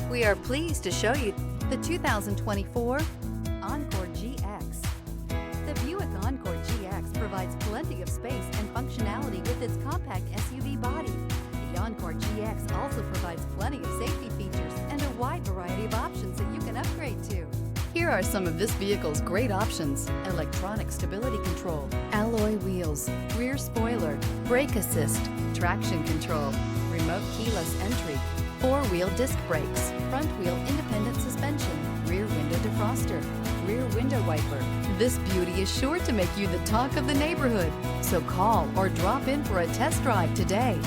We are pleased to show you the 2024 Encore GX. The Buick Encore GX provides plenty of space and functionality with its compact SUV body. The Encore GX also provides plenty of safety features and a wide variety of options that you can upgrade to. Here are some of this vehicle's great options: electronic stability control, alloy wheels, rear spoiler, brake assist, traction control, remote keyless entry, four-wheel disc brakes, front-wheel independent suspension, rear window defroster, rear window wiper. This beauty is sure to make you the talk of the neighborhood. So call or drop in for a test drive today.